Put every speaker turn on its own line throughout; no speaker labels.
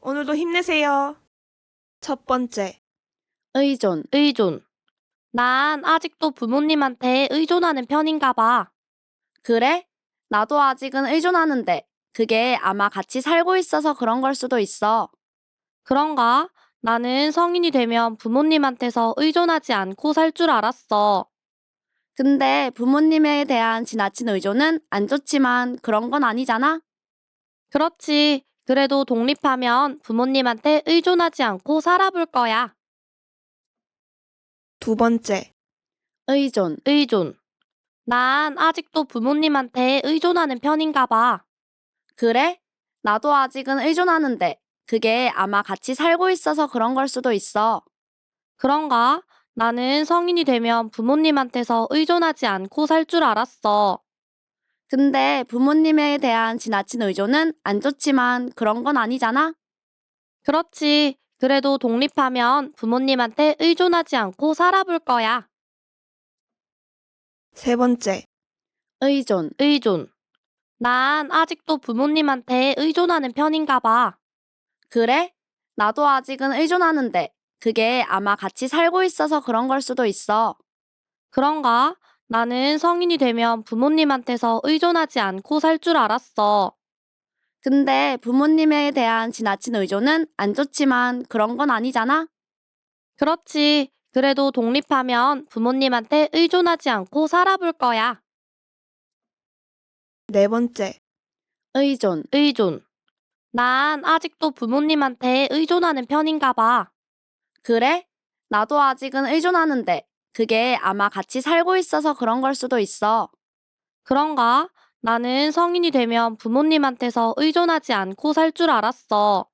오늘도 힘내세요. 첫 번째,
의존. 난 아직도 부모님한테 의존하는 편인가 봐. 그래? 나도 아직은 의존하는데, 그게 아마 같이 살고 있어서 그런 걸 수도 있어. 그런가? 나는 성인이 되면 부모님한테서 의존하지 않고 살 줄 알았어. 근데 부모님에 대한 지나친 의존은 안 좋지만 그런 건 아니잖아? 그렇지. 그래도 독립하면 부모님한테 의존하지 않고 살아볼 거야.
두 번째,
의존. 난 아직도 부모님한테 의존하는 편인가 봐. 그래? 나도 아직은 의존하는데, 그게 아마 같이 살고 있어서 그런 걸 수도 있어. 그런가? 나는 성인이 되면 부모님한테서 의존하지 않고 살 줄 알았어. 근데 부모님에 대한 지나친 의존은 안 좋지만 그런 건 아니잖아? 그렇지. 그래도 독립하면 부모님한테 의존하지 않고 살아볼 거야.
세 번째,
의존. 난 아직도 부모님한테 의존하는 편인가 봐. 그래? 나도 아직은 의존하는데, 그게 아마 같이 살고 있어서 그런 걸 수도 있어. 그런가? 나는 성인이 되면 부모님한테서 의존하지 않고 살 줄 알았어. 근데 부모님에 대한 지나친 의존은 안 좋지만 그런 건 아니잖아? 그렇지. 그래도 독립하면 부모님한테 의존하지 않고 살아볼 거야.
네 번째,
의존. 난 아직도 부모님한테 의존하는 편인가 봐. 그래? 나도 아직은 의존하는데, 그게 아마 같이 살고 있어서 그런 걸 수도 있어. 그런가? 나는 성인이 되면 부모님한테서 의존하지 않고 살 줄 알았어.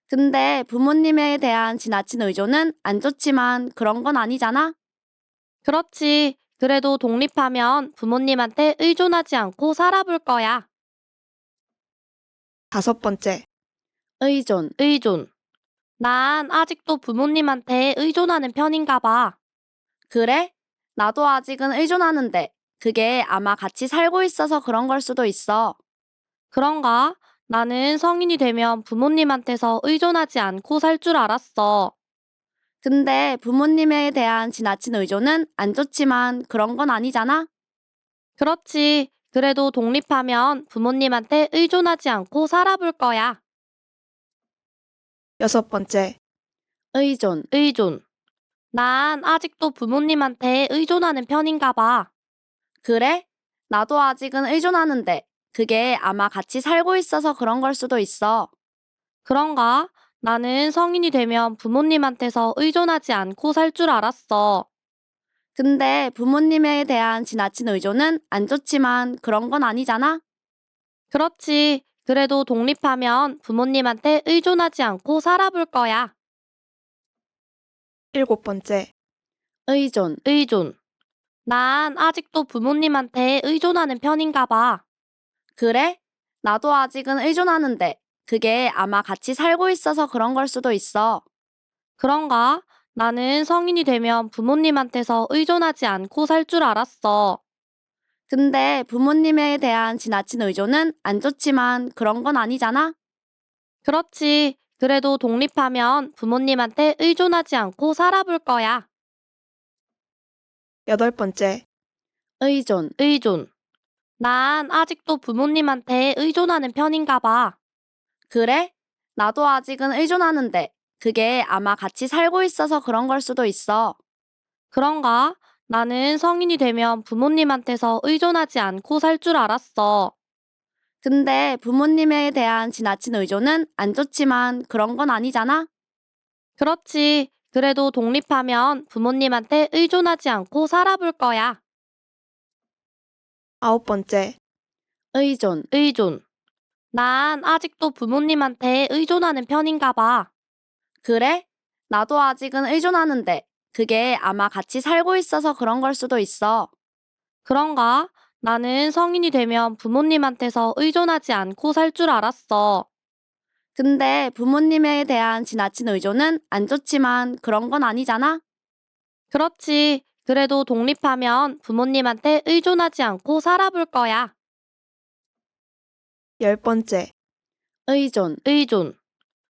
근데 부모님에 대한 지나친 의존은 안 좋지만 그런 건 아니잖아? 그렇지. 그래도 독립하면 부모님한테 의존하지 않고 살아볼 거야.
다섯 번째,
의존. 난 아직도 부모님한테 의존하는 편인가 봐. 그래? 나도 아직은 의존하는데, 그게 아마 같이 살고 있어서 그런 걸 수도 있어. 그런가? 나는 성인이 되면 부모님한테서 의존하지 않고 살 줄 알았어. 근데 부모님에 대한 지나친 의존은 안 좋지만 그런 건 아니잖아? 그렇지. 그래도 독립하면 부모님한테 의존하지 않고 살아볼 거야.
여섯 번째,
의존. 난 아직도 부모님한테 의존하는 편인가 봐. 그래? 나도 아직은 의존하는데, 그게 아마 같이 살고 있어서 그런 걸 수도 있어. 그런가? 나는 성인이 되면 부모님한테서 의존하지 않고 살 줄 알았어. 근데 부모님에 대한 지나친 의존은 안 좋지만 그런 건 아니잖아? 그렇지. 그래도 독립하면 부모님한테 의존하지 않고 살아볼 거야.
일곱 번째,
의존. 난 아직도 부모님한테 의존하는 편인가 봐. 그래? 나도 아직은 의존하는데, 그게 아마 같이 살고 있어서 그런 걸 수도 있어. 그런가? 나는 성인이 되면 부모님한테서 의존하지 않고 살 줄 알았어. 근데 부모님에 대한 지나친 의존은 안 좋지만 그런 건 아니잖아? 그렇지. 그래도 독립하면 부모님한테 의존하지 않고 살아볼 거야.
여덟 번째,
의존. 난 아직도 부모님한테 의존하는 편인가 봐. 그래? 나도 아직은 의존하는데, 그게 아마 같이 살고 있어서 그런 걸 수도 있어. 그런가? 나는 성인이 되면 부모님한테서 의존하지 않고 살 줄 알았어. 근데 부모님에 대한 지나친 의존은 안 좋지만 그런 건 아니잖아? 그렇지. 그래도 독립하면 부모님한테 의존하지 않고 살아볼 거야.
아홉 번째,
의존. 난 아직도 부모님한테 의존하는 편인가 봐. 그래? 나도 아직은 의존하는데, 그게 아마 같이 살고 있어서 그런 걸 수도 있어. 그런가? 나는 성인이 되면 부모님한테서 의존하지 않고 살 줄 알았어. 근데 부모님에 대한 지나친 의존은 안 좋지만 그런 건 아니잖아? 그렇지. 그래도 독립하면 부모님한테 의존하지 않고 살아볼 거야.
열 번째,
의존.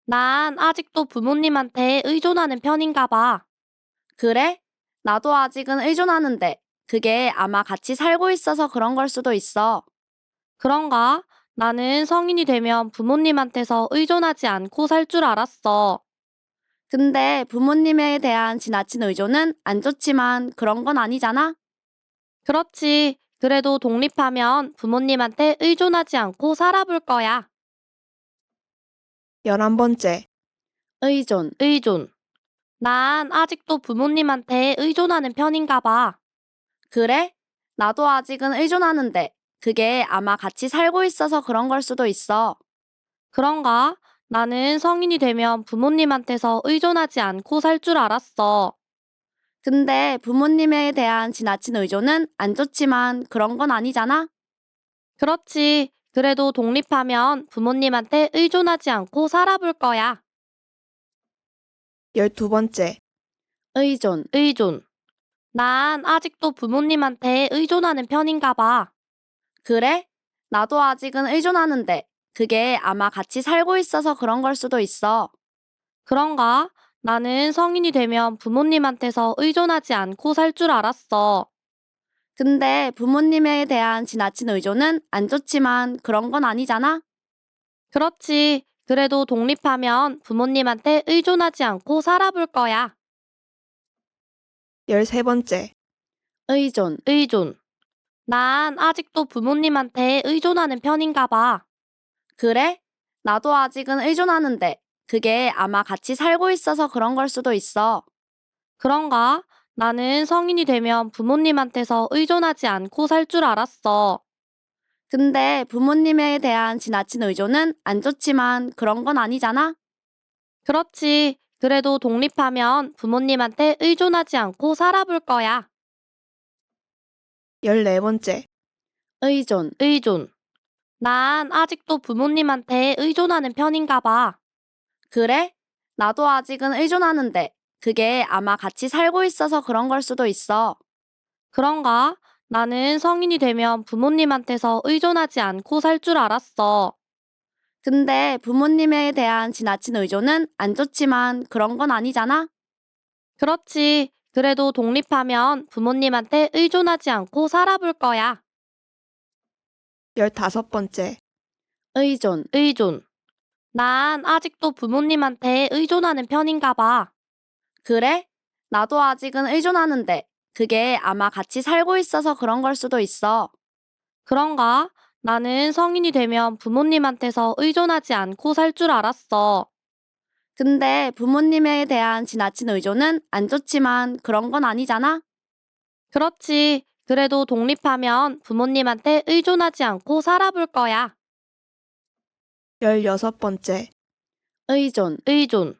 난 아직도 부모님한테 의존하는 편인가 봐. 그래? 나도 아직은 의존하는데 그게 아마 같이 살고 있어서 그런 걸 수도 있어. 그런가? 나는 성인이 되면 부모님한테서 의존하지 않고 살 줄 알았어. 근데 부모님에 대한 지나친 의존은 안 좋지만 그런 건 아니잖아? 그렇지. 그래도 독립하면 부모님한테 의존하지 않고 살아볼 거야.
11번째.
의존. 난 아직도 부모님한테 의존하는 편인가 봐. 그래? 나도 아직은 의존하는데 그게 아마 같이 살고 있어서 그런 걸 수도 있어. 그런가? 나는 성인이 되면 부모님한테서 의존하지 않고 살 줄 알았어. 근데 부모님에 대한 지나친 의존은 안 좋지만 그런 건 아니잖아? 그렇지. 그래도 독립하면 부모님한테 의존하지 않고 살아볼 거야.
12번째.
의존. 난 아직도 부모님한테 의존하는 편인가 봐. 그래? 나도 아직은 의존하는데 그게 아마 같이 살고 있어서 그런 걸 수도 있어. 그런가? 나는 성인이 되면 부모님한테서 의존하지 않고 살 줄 알았어. 근데 부모님에 대한 지나친 의존은 안 좋지만 그런 건 아니잖아? 그렇지. 그래도 독립하면 부모님한테 의존하지 않고 살아볼 거야.
13번째.
의존. 난 아직도 부모님한테 의존하는 편인가 봐. 그래? 나도 아직은 의존하는데 그게 아마 같이 살고 있어서 그런 걸 수도 있어. 그런가? 나는 성인이 되면 부모님한테서 의존하지 않고 살 줄 알았어. 근데 부모님에 대한 지나친 의존은 안 좋지만 그런 건 아니잖아? 그렇지. 그래도 독립하면 부모님한테 의존하지 않고 살아볼 거야.
14번째.
의존. 난 아직도 부모님한테 의존하는 편인가 봐. 그래? 나도 아직은 의존하는데 그게 아마 같이 살고 있어서 그런 걸 수도 있어. 그런가? 나는 성인이 되면 부모님한테서 의존하지 않고 살 줄 알았어. 근데 부모님에 대한 지나친 의존은 안 좋지만 그런 건 아니잖아? 그렇지. 그래도 독립하면 부모님한테 의존하지 않고 살아볼 거야.
15번째.
의존. 난 아직도 부모님한테 의존하는 편인가 봐. 그래? 나도 아직은 의존하는데 그게 아마 같이 살고 있어서 그런 걸 수도 있어. 그런가? 나는 성인이 되면 부모님한테서 의존하지 않고 살 줄 알았어. 근데 부모님에 대한 지나친 의존은 안 좋지만 그런 건 아니잖아? 그렇지. 그래도 독립하면 부모님한테 의존하지 않고 살아볼 거야.
16번째.
의존.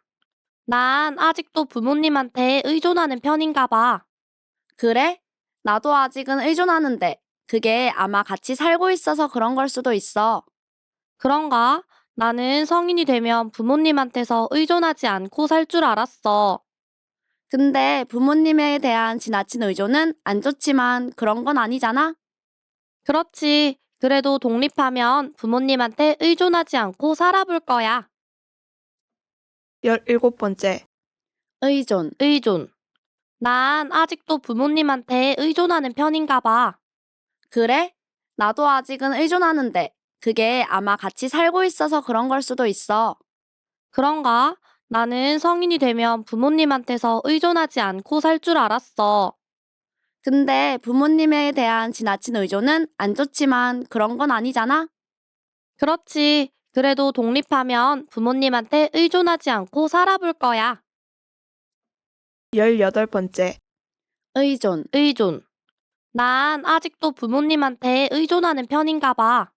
난 아직도 부모님한테 의존하는 편인가 봐. 그래? 나도 아직은 의존하는데 그게 아마 같이 살고 있어서 그런 걸 수도 있어. 그런가? 나는 성인이 되면 부모님한테서 의존하지 않고 살 줄 알았어. 근데 부모님에 대한 지나친 의존은 안 좋지만 그런 건 아니잖아? 그렇지. 그래도 독립하면 부모님한테 의존하지 않고 살아볼 거야.
17번째.
의존. 난 아직도 부모님한테 의존하는 편인가 봐. 그래? 나도 아직은 의존하는데 그게 아마 같이 살고 있어서 그런 걸 수도 있어. 그런가? 나는 성인이 되면 부모님한테서 의존하지 않고 살 줄 알았어. 근데 부모님에 대한 지나친 의존은 안 좋지만 그런 건 아니잖아? 그렇지. 그래도 독립하면 부모님한테 의존하지 않고 살아볼 거야.
18번째.
의존. 난 아직도 부모님한테 의존하는 편인가 봐.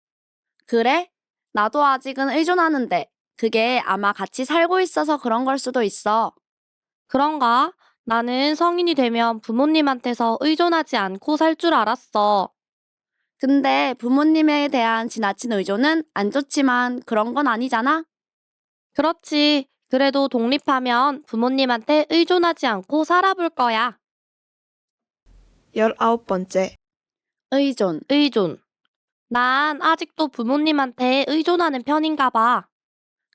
그래? 나도 아직은 의존하는데 그게 아마 같이 살고 있어서 그런 걸 수도 있어. 그런가? 나는 성인이 되면 부모님한테서 의존하지 않고 살 줄 알았어. 근데 부모님에 대한 지나친 의존은 안 좋지만 그런 건 아니잖아? 그렇지. 그래도 독립하면 부모님한테 의존하지 않고 살아볼 거야.
19번째.
의존. 난 아직도 부모님한테 의존하는 편인가 봐.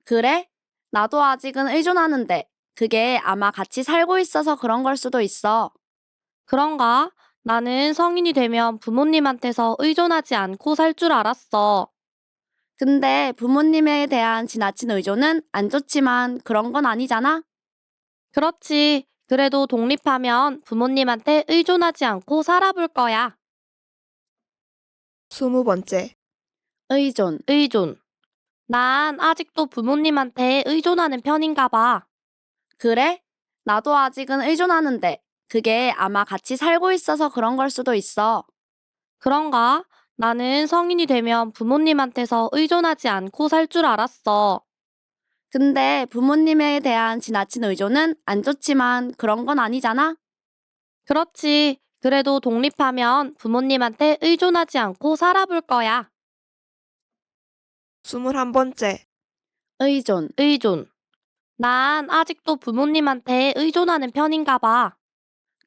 그래? 나도 아직은 의존하는데 그게 아마 같이 살고 있어서 그런 걸 수도 있어. 그런가? 나는 성인이 되면 부모님한테서 의존하지 않고 살 줄 알았어. 근데 부모님에 대한 지나친 의존은 안 좋지만 그런 건 아니잖아? 그렇지. 그래도 독립하면 부모님한테 의존하지 않고 살아볼 거야.
20번째,
의존. 난 아직도 부모님한테 의존하는 편인가 봐. 그래? 나도 아직은 의존하는데 그게 아마 같이 살고 있어서 그런 걸 수도 있어. 그런가? 나는 성인이 되면 부모님한테서 의존하지 않고 살 줄 알았어. 근데 부모님에 대한 지나친 의존은 안 좋지만 그런 건 아니잖아? 그렇지. 그래도 독립하면 부모님한테 의존하지 않고 살아볼 거야.
21번째,
의존. 난 아직도 부모님한테 의존하는 편인가 봐.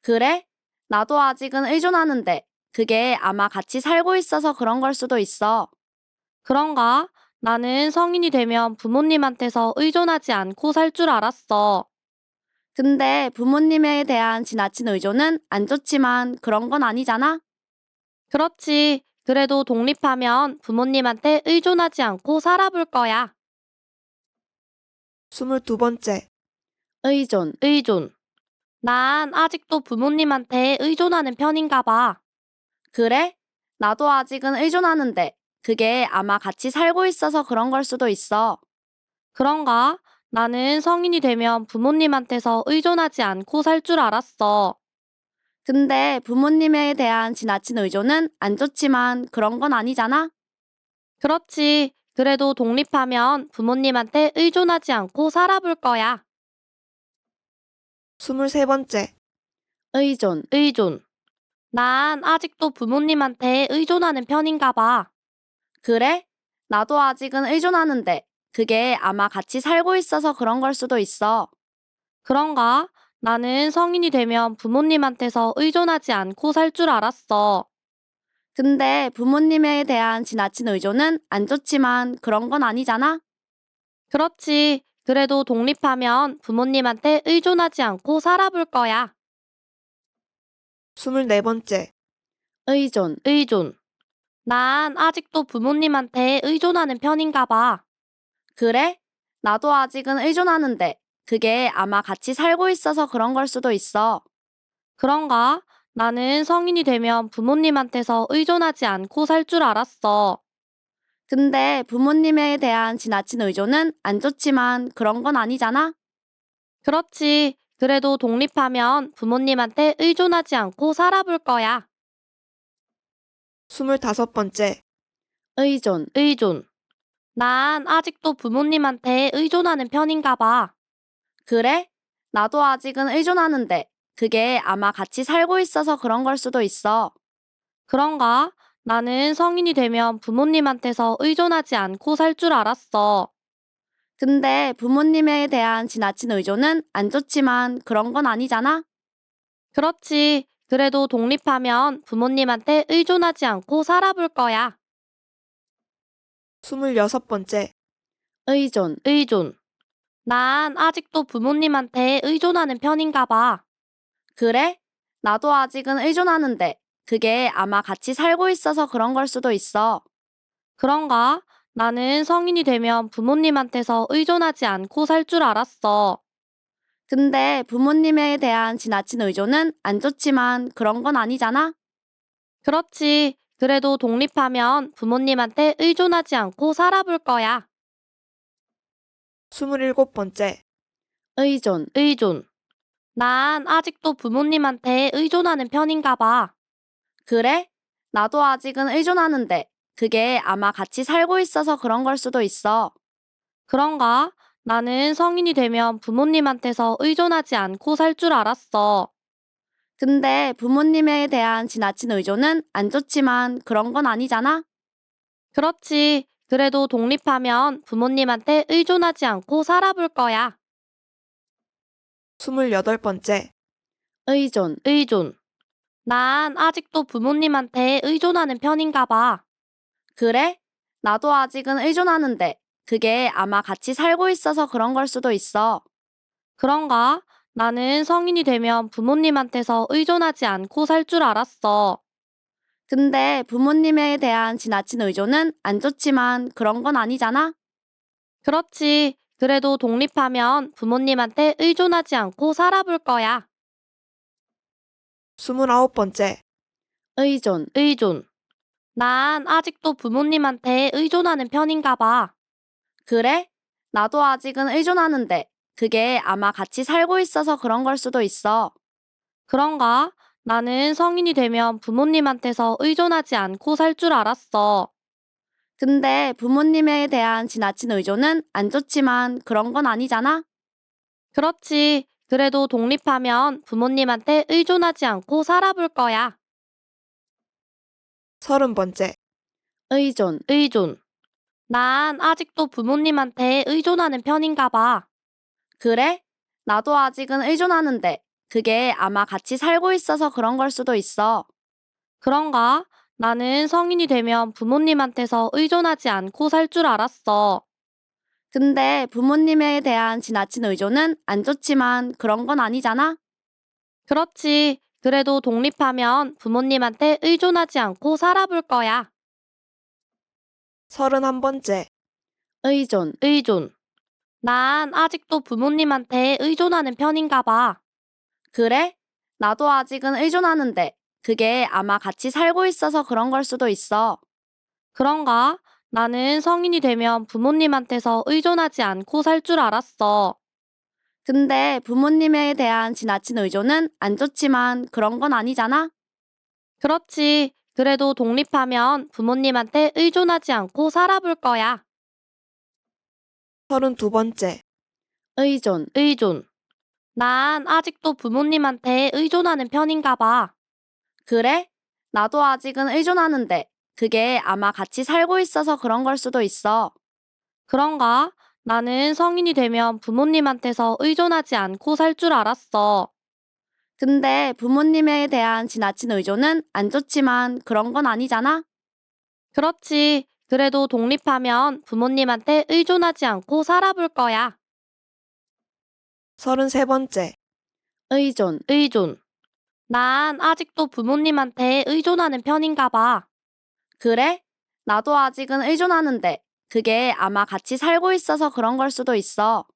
그래? 나도 아직은 의존하는데 그게 아마 같이 살고 있어서 그런 걸 수도 있어. 그런가? 나는 성인이 되면 부모님한테서 의존하지 않고 살 줄 알았어. 근데 부모님에 대한 지나친 의존은 안 좋지만 그런 건 아니잖아? 그렇지. 그래도 독립하면 부모님한테 의존하지 않고 살아볼 거야.
22번째,
의존. 난 아직도 부모님한테 의존하는 편인가 봐. 그래? 나도 아직은 의존하는데 그게 아마 같이 살고 있어서 그런 걸 수도 있어. 그런가? 나는 성인이 되면 부모님한테서 의존하지 않고 살 줄 알았어. 근데 부모님에 대한 지나친 의존은 안 좋지만 그런 건 아니잖아? 그렇지. 그래도 독립하면 부모님한테 의존하지 않고 살아볼 거야.
23번째,
의존. 난 아직도 부모님한테 의존하는 편인가 봐. 그래? 나도 아직은 의존하는데 그게 아마 같이 살고 있어서 그런 걸 수도 있어. 그런가? 나는 성인이 되면 부모님한테서 의존하지 않고 살 줄 알았어. 근데 부모님에 대한 지나친 의존은 안 좋지만 그런 건 아니잖아? 그렇지. 그래도 독립하면 부모님한테 의존하지 않고 살아볼 거야.
24번째,
의존. 난 아직도 부모님한테 의존하는 편인가 봐. 그래? 나도 아직은 의존하는데 그게 아마 같이 살고 있어서 그런 걸 수도 있어. 그런가? 나는 성인이 되면 부모님한테서 의존하지 않고 살 줄 알았어. 근데 부모님에 대한 지나친 의존은 안 좋지만 그런 건 아니잖아? 그렇지. 그래도 독립하면 부모님한테 의존하지 않고 살아볼 거야.
25번째,
의존. 난 아직도 부모님한테 의존하는 편인가 봐. 그래? 나도 아직은 의존하는데 그게 아마 같이 살고 있어서 그런 걸 수도 있어. 그런가? 나는 성인이 되면 부모님한테서 의존하지 않고 살 줄 알았어. 근데 부모님에 대한 지나친 의존은 안 좋지만 그런 건 아니잖아? 그렇지. 그래도 독립하면 부모님한테 의존하지 않고 살아볼 거야.
26번째,
의존. 난 아직도 부모님한테 의존하는 편인가 봐. 그래? 나도 아직은 의존하는데 그게 아마 같이 살고 있어서 그런 걸 수도 있어. 그런가? 나는 성인이 되면 부모님한테서 의존하지 않고 살 줄 알았어. 근데 부모님에 대한 지나친 의존은 안 좋지만 그런 건 아니잖아? 그렇지. 그래도 독립하면 부모님한테 의존하지 않고 살아볼 거야.
27번째,
의존. 난 아직도 부모님한테 의존하는 편인가 봐. 그래? 나도 아직은 의존하는데 그게 아마 같이 살고 있어서 그런 걸 수도 있어. 그런가? 나는 성인이 되면 부모님한테서 의존하지 않고 살 줄 알았어. 근데 부모님에 대한 지나친 의존은 안 좋지만 그런 건 아니잖아? 그렇지. 그래도 독립하면 부모님한테 의존하지 않고 살아볼 거야.
28번째,
의존. 난 아직도 부모님한테 의존하는 편인가 봐. 그래? 나도 아직은 의존하는데 그게 아마 같이 살고 있어서 그런 걸 수도 있어. 그런가? 나는 성인이 되면 부모님한테서 의존하지 않고 살 줄 알았어. 근데 부모님에 대한 지나친 의존은 안 좋지만 그런 건 아니잖아? 그렇지. 그래도 독립하면 부모님한테 의존하지 않고 살아볼 거야.
29번째,
의존. 난 아직도 부모님한테 의존하는 편인가 봐. 그래? 나도 아직은 의존하는데 그게 아마 같이 살고 있어서 그런 걸 수도 있어. 그런가? 나는 성인이 되면 부모님한테서 의존하지 않고 살 줄 알았어. 근데 부모님에 대한 지나친 의존은 안 좋지만 그런 건 아니잖아? 그렇지. 그래도 독립하면 부모님한테 의존하지 않고 살아볼 거야.
30번째,
의존. 난 아직도 부모님한테 의존하는 편인가 봐. 그래? 나도 아직은 의존하는데 그게 아마 같이 살고 있어서 그런 걸 수도 있어. 그런가? 나는 성인이 되면 부모님한테서 의존하지 않고 살 줄 알았어. 근데 부모님에 대한 지나친 의존은 안 좋지만 그런 건 아니잖아? 그렇지. 그래도 독립하면 부모님한테 의존하지 않고 살아볼 거야.
31번째,
의존. 난 아직도 부모님한테 의존하는 편인가 봐. 그래? 나도 아직은 의존하는데 그게 아마 같이 살고 있어서 그런 걸 수도 있어. 그런가? 나는 성인이 되면 부모님한테서 의존하지 않고 살 줄 알았어. 근데 부모님에 대한 지나친 의존은 안 좋지만 그런 건 아니잖아? 그렇지. 그래도 독립하면 부모님한테 의존하지 않고 살아볼 거야.
32번째,
의존. 난 아직도 부모님한테 의존하는 편인가 봐. 그래? 나도 아직은 의존하는데 그게 아마 같이 살고 있어서 그런 걸 수도 있어. 그런가? 나는 성인이 되면 부모님한테서 의존하지 않고 살 줄 알았어. 근데 부모님에 대한 지나친 의존은 안 좋지만 그런 건 아니잖아? 그렇지. 그래도 독립하면 부모님한테 의존하지 않고 살아볼 거야.
33번째,
의존. 난 아직도 부모님한테 의존하는 편인가 봐. 그래? 나도 아직은 의존하는데 그게 아마 같이 살고 있어서 그런 걸 수도 있어.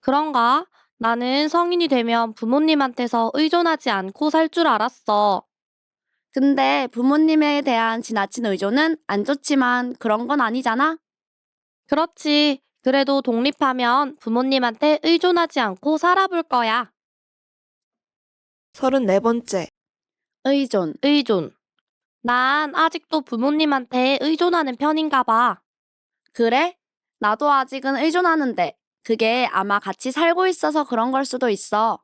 그런가? 나는 성인이 되면 부모님한테서 의존하지 않고 살 줄 알았어. 근데 부모님에 대한 지나친 의존은 안 좋지만 그런 건 아니잖아? 그렇지. 그래도 독립하면 부모님한테 의존하지 않고 살아볼 거야.
34번째,
의존. 난 아직도 부모님한테 의존하는 편인가 봐. 그래? 나도 아직은 의존하는데 그게 아마 같이 살고 있어서 그런 걸 수도 있어.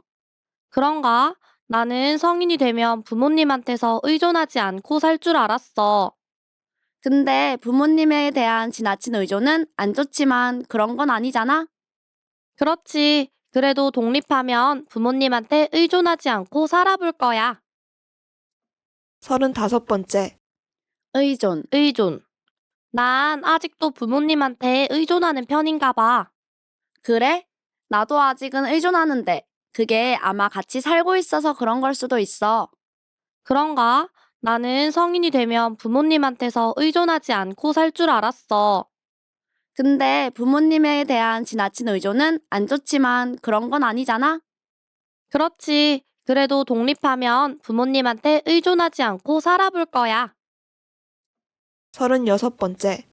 그런가? 나는 성인이 되면 부모님한테서 의존하지 않고 살 줄 알았어. 근데 부모님에 대한 지나친 의존은 안 좋지만 그런 건 아니잖아? 그렇지. 그래도 독립하면 부모님한테 의존하지 않고 살아볼 거야.
35번째,
의존. 난 아직도 부모님한테 의존하는 편인가 봐. 그래? 나도 아직은 의존하는데 그게 아마 같이 살고 있어서 그런 걸 수도 있어. 그런가? 나는 성인이 되면 부모님한테서 의존하지 않고 살 줄 알았어. 근데 부모님에 대한 지나친 의존은 안 좋지만 그런 건 아니잖아? 그렇지. 그래도 독립하면 부모님한테 의존하지 않고 살아볼 거야.
36번째,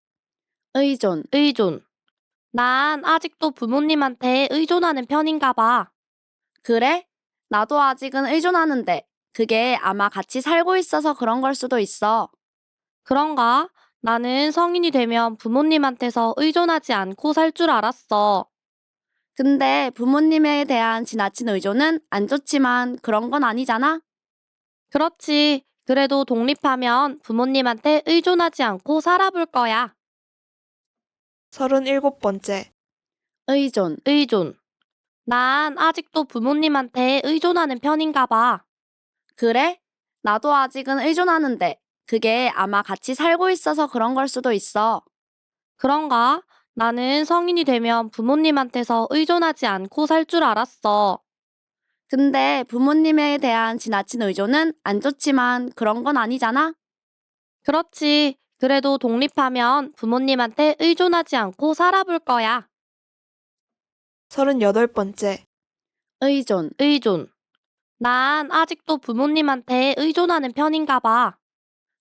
의존. 난 아직도 부모님한테 의존하는 편인가 봐. 그래? 나도 아직은 의존하는데 그게 아마 같이 살고 있어서 그런 걸 수도 있어. 그런가? 나는 성인이 되면 부모님한테서 의존하지 않고 살 줄 알았어. 근데 부모님에 대한 지나친 의존은 안 좋지만 그런 건 아니잖아? 그렇지. 그래도 독립하면 부모님한테 의존하지 않고 살아볼 거야.
37번째,
의존. 난 아직도 부모님한테 의존하는 편인가 봐. 그래? 나도 아직은 의존하는데 그게 아마 같이 살고 있어서 그런 걸 수도 있어. 그런가? 나는 성인이 되면 부모님한테서 의존하지 않고 살 줄 알았어. 근데 부모님에 대한 지나친 의존은 안 좋지만 그런 건 아니잖아? 그렇지. 그래도 독립하면 부모님한테 의존하지 않고 살아볼 거야.
38번째.
의존. 난 아직도 부모님한테 의존하는 편인가 봐.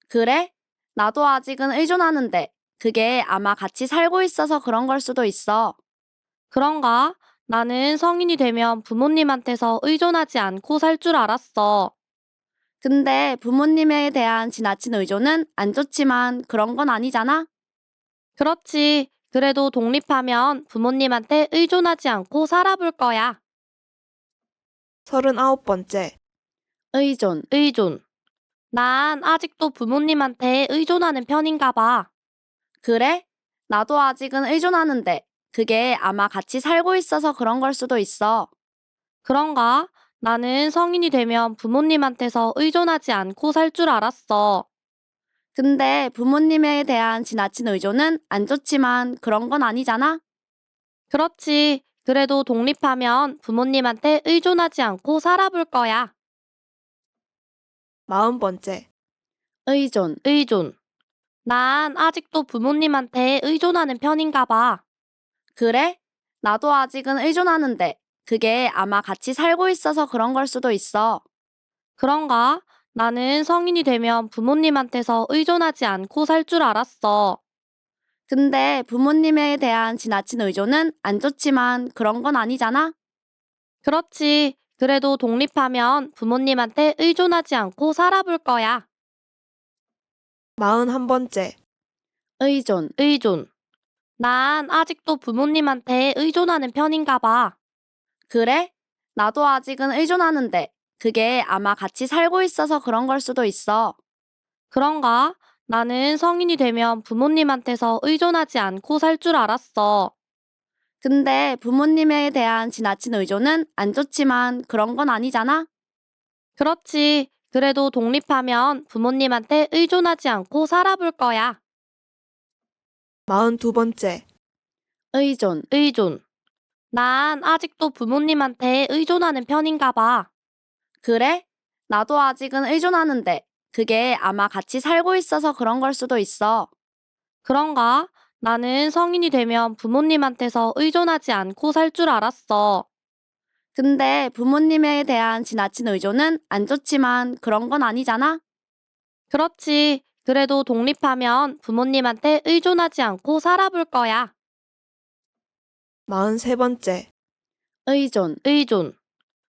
그래? 나도 아직은 의존하는데 그게 아마 같이 살고 있어서 그런 걸 수도 있어. 그런가? 나는 성인이 되면 부모님한테서 의존하지 않고 살 줄 알았어. 근데 부모님에 대한 지나친 의존은 안 좋지만 그런 건 아니잖아? 그렇지. 그래도 독립하면 부모님한테 의존하지 않고 살아볼 거야.
39번째.
의존. 난 아직도 부모님한테 의존하는 편인가 봐. 그래? 나도 아직은 의존하는데 그게 아마 같이 살고 있어서 그런 걸 수도 있어. 그런가? 나는 성인이 되면 부모님한테서 의존하지 않고 살 줄 알았어. 근데 부모님에 대한 지나친 의존은 안 좋지만 그런 건 아니잖아? 그렇지. 그래도 독립하면 부모님한테 의존하지 않고 살아볼 거야.
40번째.
의존. 난 아직도 부모님한테 의존하는 편인가 봐. 그래? 나도 아직은 의존하는데 그게 아마 같이 살고 있어서 그런 걸 수도 있어. 그런가? 나는 성인이 되면 부모님한테서 의존하지 않고 살 줄 알았어. 근데 부모님에 대한 지나친 의존은 안 좋지만 그런 건 아니잖아? 그렇지. 그래도 독립하면 부모님한테 의존하지 않고 살아볼 거야.
41번째.
의존. 난 아직도 부모님한테 의존하는 편인가 봐. 그래? 나도 아직은 의존하는데 그게 아마 같이 살고 있어서 그런 걸 수도 있어. 그런가? 나는 성인이 되면 부모님한테서 의존하지 않고 살 줄 알았어. 근데 부모님에 대한 지나친 의존은 안 좋지만 그런 건 아니잖아? 그렇지. 그래도 독립하면 부모님한테 의존하지 않고 살아볼 거야.
42번째.
의존. 난 아직도 부모님한테 의존하는 편인가 봐. 그래? 나도 아직은 의존하는데 그게 아마 같이 살고 있어서 그런 걸 수도 있어. 그런가? 나는 성인이 되면 부모님한테서 의존하지 않고 살 줄 알았어. 근데 부모님에 대한 지나친 의존은 안 좋지만 그런 건 아니잖아? 그렇지. 그래도 독립하면 부모님한테 의존하지 않고 살아볼 거야.
43번째.
의존.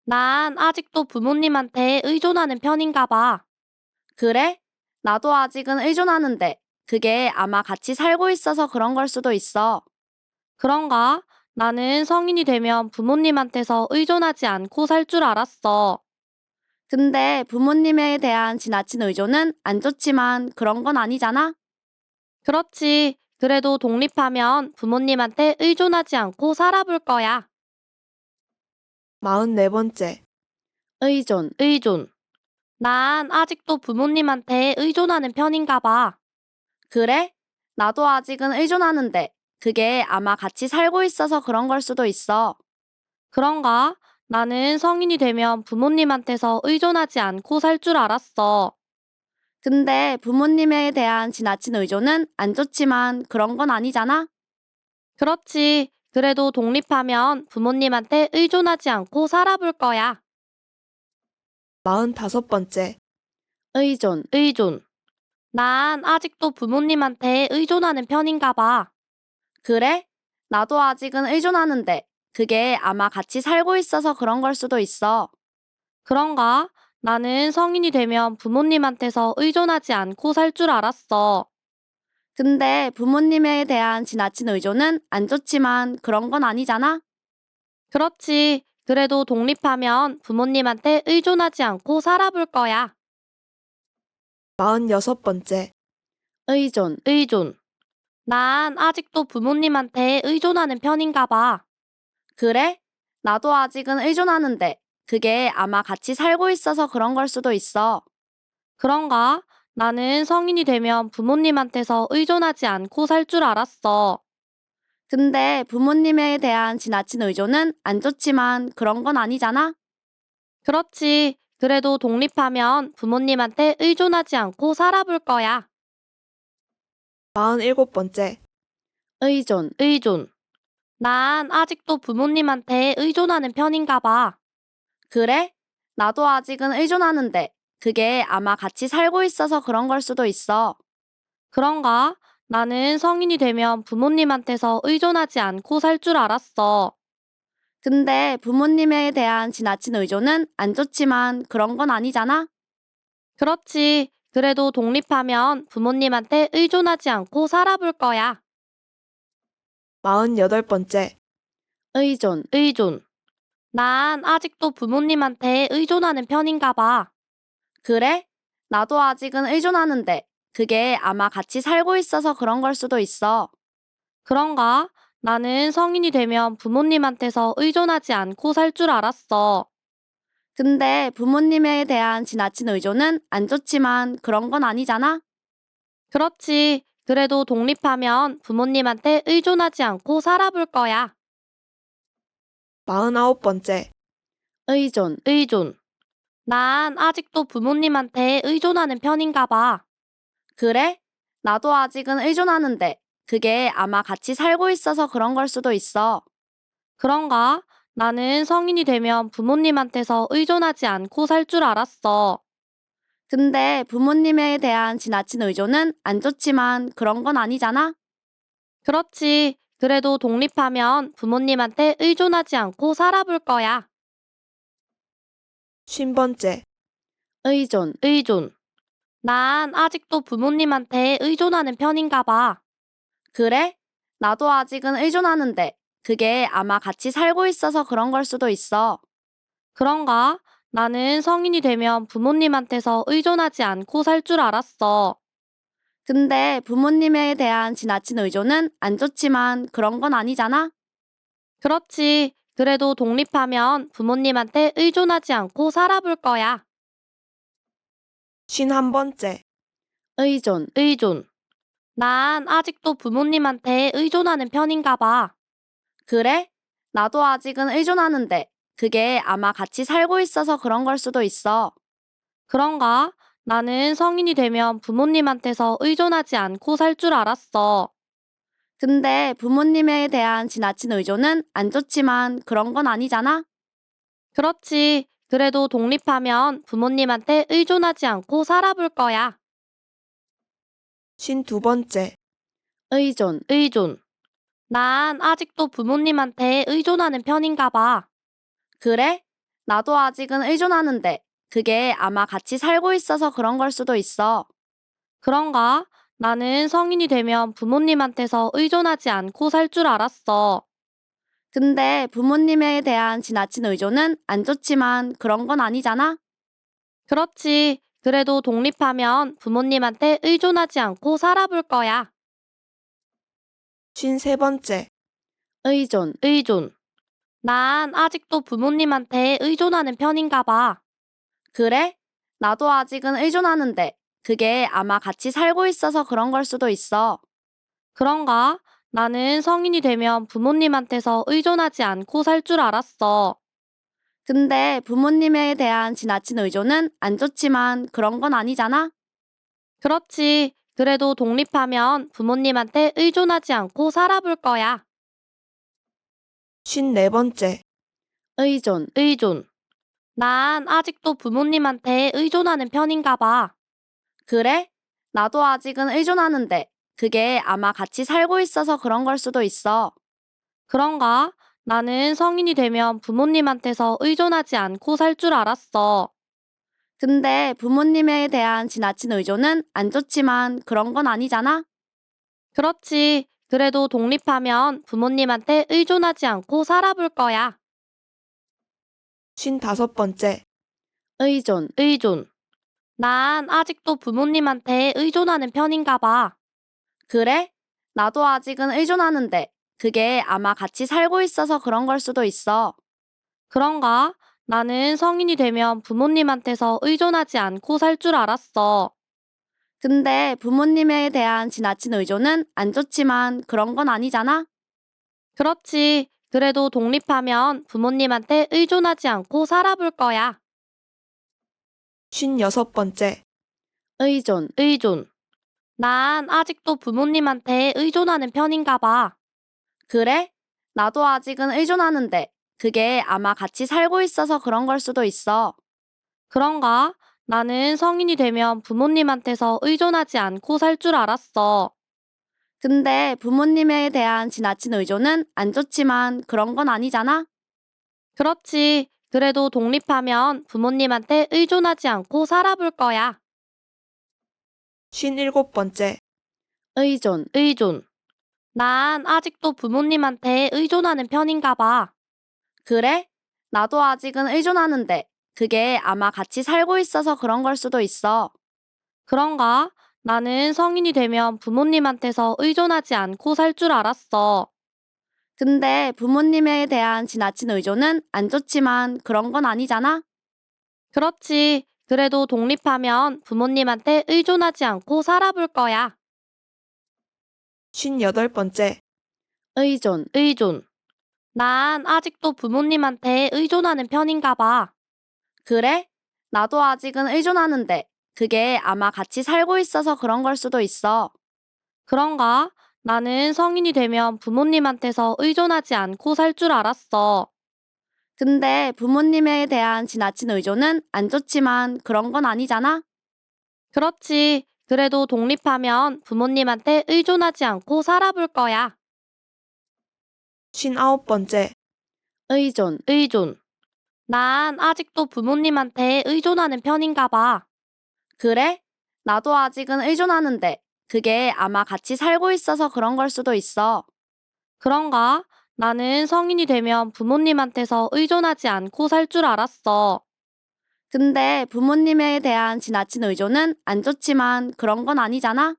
난 아직도 부모님한테 의존하는 편인가 봐. 그래? 나도 아직은 의존하는데 그게 아마 같이 살고 있어서 그런 걸 수도 있어. 그런가? 나는 성인이 되면 부모님한테서 의존하지 않고 살 줄 알았어. 근데 부모님에 대한 지나친 의존은 안 좋지만 그런 건 아니잖아? 그렇지. 그래도 독립하면 부모님한테 의존하지 않고 살아볼 거야.
44번째.
의존. 난 아직도 부모님한테 의존하는 편인가 봐. 그래? 나도 아직은 의존하는데 그게 아마 같이 살고 있어서 그런 걸 수도 있어. 그런가? 나는 성인이 되면 부모님한테서 의존하지 않고 살 줄 알았어. 근데 부모님에 대한 지나친 의존은 안 좋지만 그런 건 아니잖아? 그렇지. 그래도 독립하면 부모님한테 의존하지 않고 살아볼 거야.
45번째.
의존. 난 아직도 부모님한테 의존하는 편인가 봐. 그래? 나도 아직은 의존하는데 그게 아마 같이 살고 있어서 그런 걸 수도 있어. 그런가? 나는 성인이 되면 부모님한테서 의존하지 않고 살 줄 알았어. 근데 부모님에 대한 지나친 의존은 안 좋지만 그런 건 아니잖아? 그렇지. 그래도 독립하면 부모님한테 의존하지 않고 살아볼 거야.
46번째.
의존. 난 아직도 부모님한테 의존하는 편인가 봐. 그래? 나도 아직은 의존하는데 그게 아마 같이 살고 있어서 그런 걸 수도 있어. 그런가? 나는 성인이 되면 부모님한테서 의존하지 않고 살 줄 알았어. 근데 부모님에 대한 지나친 의존은 안 좋지만 그런 건 아니잖아? 그렇지. 그래도 독립하면 부모님한테 의존하지 않고 살아볼 거야.
47번째,
의존. 난 아직도 부모님한테 의존하는 편인가 봐. 그래? 나도 아직은 의존하는데 그게 아마 같이 살고 있어서 그런 걸 수도 있어. 그런가? 나는 성인이 되면 부모님한테서 의존하지 않고 살 줄 알았어. 근데 부모님에 대한 지나친 의존은 안 좋지만 그런 건 아니잖아? 그렇지. 그래도 독립하면 부모님한테 의존하지 않고 살아볼 거야.
48번째,
의존. 난 아직도 부모님한테 의존하는 편인가 봐. 그래? 나도 아직은 의존하는데 그게 아마 같이 살고 있어서 그런 걸 수도 있어. 그런가? 나는 성인이 되면 부모님한테서 의존하지 않고 살 줄 알았어. 근데 부모님에 대한 지나친 의존은 안 좋지만 그런 건 아니잖아? 그렇지. 그래도 독립하면 부모님한테 의존하지 않고 살아볼 거야.
49번째,
의존. 난 아직도 부모님한테 의존하는 편인가 봐. 그래? 나도 아직은 의존하는데 그게 아마 같이 살고 있어서 그런 걸 수도 있어. 그런가? 나는 성인이 되면 부모님한테서 의존하지 않고 살 줄 알았어. 근데 부모님에 대한 지나친 의존은 안 좋지만 그런 건 아니잖아? 그렇지. 그래도 독립하면 부모님한테 의존하지 않고 살아볼 거야.
50번째,
의존. 난 아직도 부모님한테 의존하는 편인가 봐. 그래? 나도 아직은 의존하는데 그게 아마 같이 살고 있어서 그런 걸 수도 있어. 그런가? 나는 성인이 되면 부모님한테서 의존하지 않고 살 줄 알았어. 근데 부모님에 대한 지나친 의존은 안 좋지만 그런 건 아니잖아? 그렇지. 그래도 독립하면 부모님한테 의존하지 않고 살아볼 거야.
51번째,
의존. 난 아직도 부모님한테 의존하는 편인가 봐. 그래? 나도 아직은 의존하는데 그게 아마 같이 살고 있어서 그런 걸 수도 있어. 그런가? 나는 성인이 되면 부모님한테서 의존하지 않고 살 줄 알았어. 근데 부모님에 대한 지나친 의존은 안 좋지만 그런 건 아니잖아? 그렇지. 그래도 독립하면 부모님한테 의존하지 않고 살아볼 거야.
52번째,
의존. 난 아직도 부모님한테 의존하는 편인가 봐. 그래? 나도 아직은 의존하는데 그게 아마 같이 살고 있어서 그런 걸 수도 있어. 그런가? 나는 성인이 되면 부모님한테서 의존하지 않고 살 줄 알았어. 근데 부모님에 대한 지나친 의존은 안 좋지만 그런 건 아니잖아? 그렇지. 그래도 독립하면 부모님한테 의존하지 않고 살아볼 거야.
53번째,
의존. 난 아직도 부모님한테 의존하는 편인가 봐. 그래? 나도 아직은 의존하는데 그게 아마 같이 살고 있어서 그런 걸 수도 있어. 그런가? 나는 성인이 되면 부모님한테서 의존하지 않고 살 줄 알았어. 근데 부모님에 대한 지나친 의존은 안 좋지만 그런 건 아니잖아? 그렇지. 그래도 독립하면 부모님한테 의존하지 않고 살아볼 거야.
54번째,
의존. 난 아직도 부모님한테 의존하는 편인가 봐. 그래? 나도 아직은 의존하는데 그게 아마 같이 살고 있어서 그런 걸 수도 있어. 그런가? 나는 성인이 되면 부모님한테서 의존하지 않고 살 줄 알았어. 근데 부모님에 대한 지나친 의존은 안 좋지만 그런 건 아니잖아? 그렇지. 그래도 독립하면 부모님한테 의존하지 않고 살아볼 거야.
55번째,
의존. 난 아직도 부모님한테 의존하는 편인가 봐. 그래? 나도 아직은 의존하는데 그게 아마 같이 살고 있어서 그런 걸 수도 있어. 그런가? 나는 성인이 되면 부모님한테서 의존하지 않고 살 줄 알았어. 근데 부모님에 대한 지나친 의존은 안 좋지만 그런 건 아니잖아? 그렇지. 그래도 독립하면 부모님한테 의존하지 않고 살아볼 거야.
56번째,
의존. 난 아직도 부모님한테 의존하는 편인가 봐. 그래? 나도 아직은 의존하는데 그게 아마 같이 살고 있어서 그런 걸 수도 있어. 그런가? 나는 성인이 되면 부모님한테서 의존하지 않고 살 줄 알았어. 근데 부모님에 대한 지나친 의존은 안 좋지만 그런 건 아니잖아? 그렇지. 그래도 독립하면 부모님한테 의존하지 않고 살아볼 거야.
57번째,
의존. 난 아직도 부모님한테 의존하는 편인가 봐. 그래? 나도 아직은 의존하는데 그게 아마 같이 살고 있어서 그런 걸 수도 있어. 그런가? 나는 성인이 되면 부모님한테서 의존하지 않고 살 줄 알았어. 근데 부모님에 대한 지나친 의존은 안 좋지만 그런 건 아니잖아? 그렇지. 그래도 독립하면 부모님한테 의존하지 않고 살아볼 거야.
58번째,
의존. 난 아직도 부모님한테 의존하는 편인가 봐. 그래? 나도 아직은 의존하는데 그게 아마 같이 살고 있어서 그런 걸 수도 있어. 그런가? 나는 성인이 되면 부모님한테서 의존하지 않고 살 줄 알았어. 근데 부모님에 대한 지나친 의존은 안 좋지만 그런 건 아니잖아? 그렇지. 그래도 독립하면 부모님한테 의존하지 않고 살아볼 거야.
59번째,
의존. 난 아직도 부모님한테 의존하는 편인가 봐. 그래? 나도 아직은 의존하는데 그게 아마 같이 살고 있어서 그런 걸 수도 있어. 그런가? 나는 성인이 되면 부모님한테서 의존하지 않고 살 줄 알았어. 근데 부모님에 대한 지나친 의존은 안 좋지만 그런 건 아니잖아?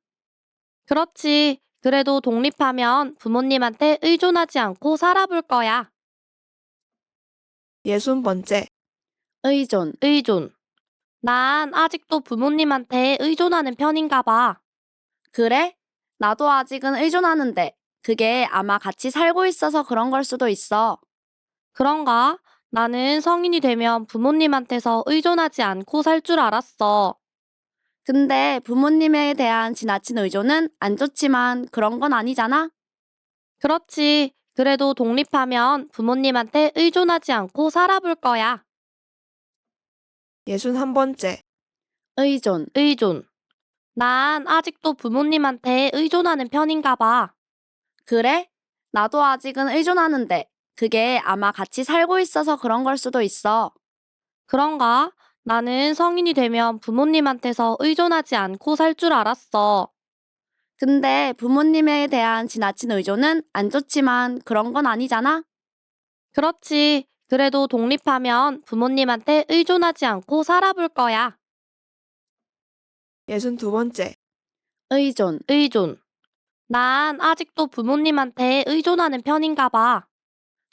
그렇지. 그래도 독립하면 부모님한테 의존하지 않고 살아볼 거야.
60번째,
의존. 난 아직도 부모님한테 의존하는 편인가 봐. 그래? 나도 아직은 의존하는데 그게 아마 같이 살고 있어서 그런 걸 수도 있어. 그런가? 나는 성인이 되면 부모님한테서 의존하지 않고 살 줄 알았어. 근데 부모님에 대한 지나친 의존은 안 좋지만 그런 건 아니잖아? 그렇지. 그래도 독립하면 부모님한테 의존하지 않고 살아볼 거야.
61번째,
의존. 난 아직도 부모님한테 의존하는 편인가 봐. 그래? 나도 아직은 의존하는데 그게 아마 같이 살고 있어서 그런 걸 수도 있어. 그런가? 나는 성인이 되면 부모님한테서 의존하지 않고 살 줄 알았어. 근데 부모님에 대한 지나친 의존은 안 좋지만 그런 건 아니잖아? 그렇지. 그래도 독립하면 부모님한테 의존하지 않고 살아볼 거야.
62번째,
의존. 난 아직도 부모님한테 의존하는 편인가 봐.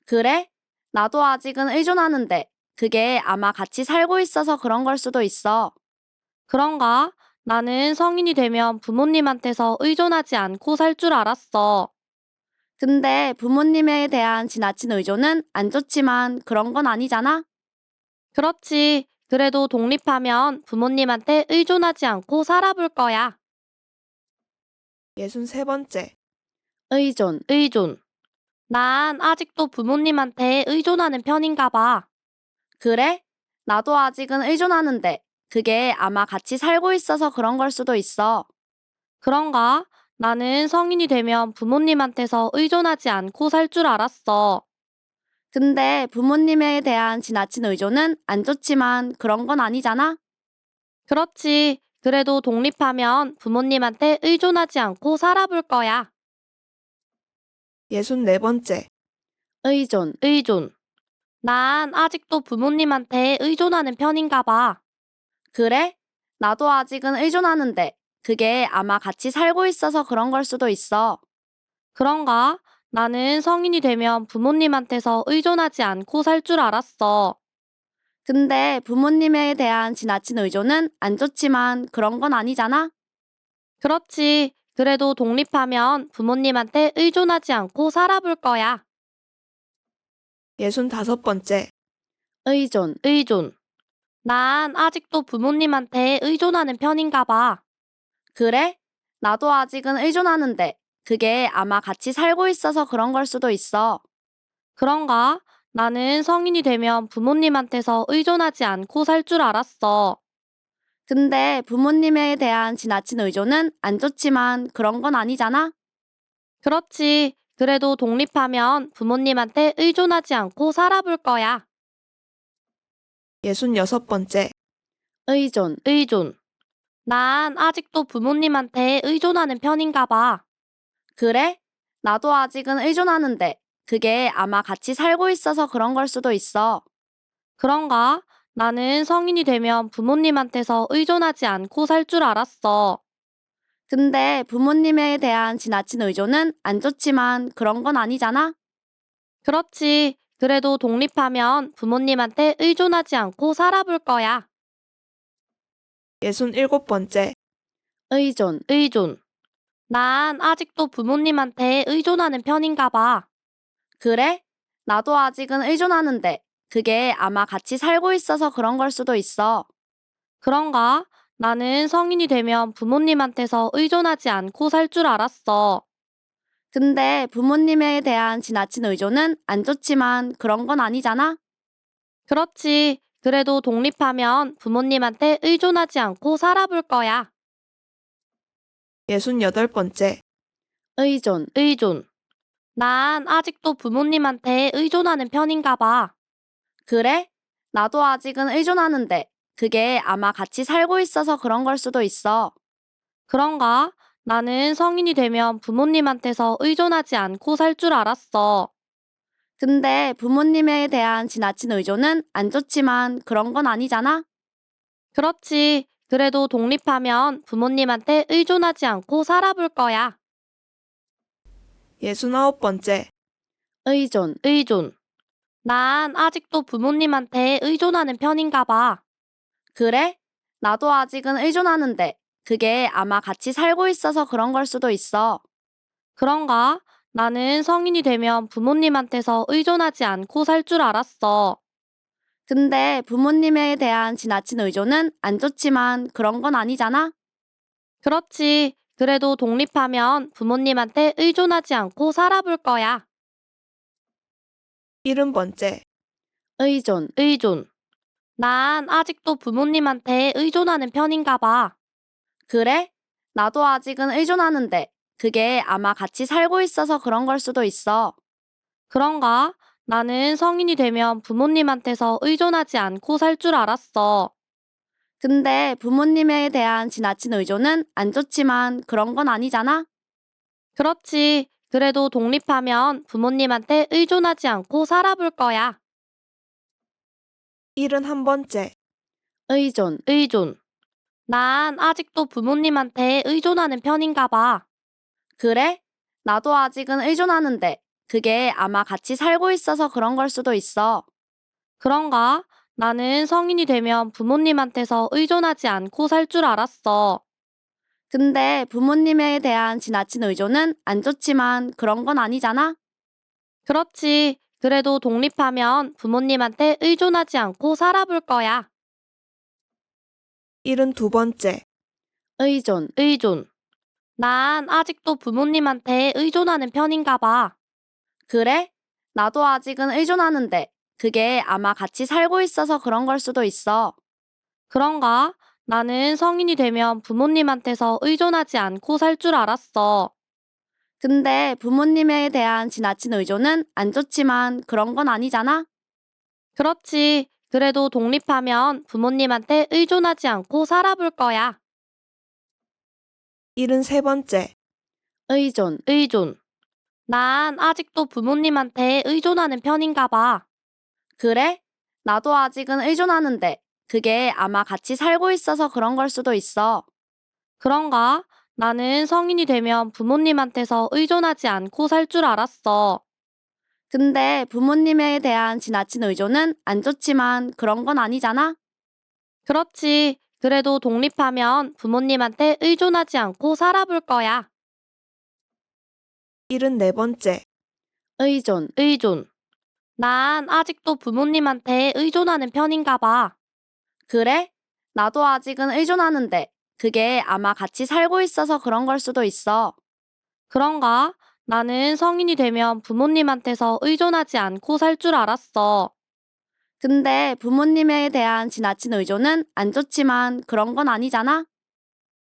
그래? 나도 아직은 의존하는데 그게 아마 같이 살고 있어서 그런 걸 수도 있어. 그런가? 나는 성인이 되면 부모님한테서 의존하지 않고 살 줄 알았어. 근데 부모님에 대한 지나친 의존은 안 좋지만 그런 건 아니잖아? 그렇지. 그래도 독립하면 부모님한테 의존하지 않고 살아볼 거야.
63번째,
의존. 난 아직도 부모님한테 의존하는 편인가 봐. 그래? 나도 아직은 의존하는데 그게 아마 같이 살고 있어서 그런 걸 수도 있어. 그런가? 나는 성인이 되면 부모님한테서 의존하지 않고 살 줄 알았어. 근데 부모님에 대한 지나친 의존은 안 좋지만 그런 건 아니잖아? 그렇지. 그래도 독립하면 부모님한테 의존하지 않고 살아볼 거야.
64번째,
의존. 난 아직도 부모님한테 의존하는 편인가 봐. 그래? 나도 아직은 의존하는데 그게 아마 같이 살고 있어서 그런 걸 수도 있어. 그런가? 나는 성인이 되면 부모님한테서 의존하지 않고 살 줄 알았어. 근데 부모님에 대한 지나친 의존은 안 좋지만 그런 건 아니잖아? 그렇지. 그래도 독립하면 부모님한테 의존하지 않고 살아볼 거야.
65번째.
의존. 난 아직도 부모님한테 의존하는 편인가 봐. 그래? 나도 아직은 의존하는데 그게 아마 같이 살고 있어서 그런 걸 수도 있어. 그런가? 나는 성인이 되면 부모님한테서 의존하지 않고 살 줄 알았어. 근데 부모님에 대한 지나친 의존은 안 좋지만 그런 건 아니잖아? 그렇지. 그래도 독립하면 부모님한테 의존하지 않고 살아볼 거야.
66번째.
의존. 난 아직도 부모님한테 의존하는 편인가 봐. 그래? 나도 아직은 의존하는데 그게 아마 같이 살고 있어서 그런 걸 수도 있어. 그런가? 나는 성인이 되면 부모님한테서 의존하지 않고 살 줄 알았어. 근데 부모님에 대한 지나친 의존은 안 좋지만 그런 건 아니잖아? 그렇지. 그래도 독립하면 부모님한테 의존하지 않고 살아볼 거야.
67번째.
의존. 난 아직도 부모님한테 의존하는 편인가 봐. 그래? 나도 아직은 의존하는데 그게 아마 같이 살고 있어서 그런 걸 수도 있어. 그런가? 나는 성인이 되면 부모님한테서 의존하지 않고 살 줄 알았어. 근데 부모님에 대한 지나친 의존은 안 좋지만 그런 건 아니잖아? 그렇지. 그래도 독립하면 부모님한테 의존하지 않고 살아볼 거야.
68번째.
의존. 난 아직도 부모님한테 의존하는 편인가 봐. 그래? 나도 아직은 의존하는데 그게 아마 같이 살고 있어서 그런 걸 수도 있어. 그런가? 나는 성인이 되면 부모님한테서 의존하지 않고 살 줄 알았어. 근데 부모님에 대한 지나친 의존은 안 좋지만 그런 건 아니잖아? 그렇지. 그래도 독립하면 부모님한테 의존하지 않고 살아볼 거야.
69번째.
의존. 난 아직도 부모님한테 의존하는 편인가 봐. 그래? 나도 아직은 의존하는데 그게 아마 같이 살고 있어서 그런 걸 수도 있어. 그런가? 나는 성인이 되면 부모님한테서 의존하지 않고 살 줄 알았어. 근데 부모님에 대한 지나친 의존은 안 좋지만 그런 건 아니잖아? 그렇지. 그래도 독립하면 부모님한테 의존하지 않고 살아볼 거야.
70번째.
의존. 난 아직도 부모님한테 의존하는 편인가 봐. 그래? 나도 아직은 의존하는데 그게 아마 같이 살고 있어서 그런 걸 수도 있어. 그런가? 나는 성인이 되면 부모님한테서 의존하지 않고 살 줄 알았어. 근데 부모님에 대한 지나친 의존은 안 좋지만 그런 건 아니잖아? 그렇지. 그래도 독립하면 부모님한테 의존하지 않고 살아볼 거야.
71번째.
의존. 난 아직도 부모님한테 의존하는 편인가 봐. 그래? 나도 아직은 의존하는데 그게 아마 같이 살고 있어서 그런 걸 수도 있어. 그런가? 나는 성인이 되면 부모님한테서 의존하지 않고 살 줄 알았어. 근데 부모님에 대한 지나친 의존은 안 좋지만 그런 건 아니잖아? 그렇지. 그래도 독립하면 부모님한테 의존하지 않고 살아볼 거야.
72번째.
의존. 난 아직도 부모님한테 의존하는 편인가 봐. 그래? 나도 아직은 의존하는데 그게 아마 같이 살고 있어서 그런 걸 수도 있어. 그런가? 나는 성인이 되면 부모님한테서 의존하지 않고 살 줄 알았어. 근데 부모님에 대한 지나친 의존은 안 좋지만 그런 건 아니잖아? 그렇지. 그래도 독립하면 부모님한테 의존하지 않고 살아볼 거야.
73번째.
의존. 난 아직도 부모님한테 의존하는 편인가 봐. 그래? 나도 아직은 의존하는데 그게 아마 같이 살고 있어서 그런 걸 수도 있어. 그런가? 나는 성인이 되면 부모님한테서 의존하지 않고 살 줄 알았어. 근데 부모님에 대한 지나친 의존은 안 좋지만 그런 건 아니잖아? 그렇지. 그래도 독립하면 부모님한테 의존하지 않고 살아볼 거야.
74번째.
의존. 난 아직도 부모님한테 의존하는 편인가 봐. 그래? 나도 아직은 의존하는데 그게 아마 같이 살고 있어서 그런 걸 수도 있어. 그런가? 나는 성인이 되면 부모님한테서 의존하지 않고 살 줄 알았어. 근데 부모님에 대한 지나친 의존은 안 좋지만 그런 건 아니잖아?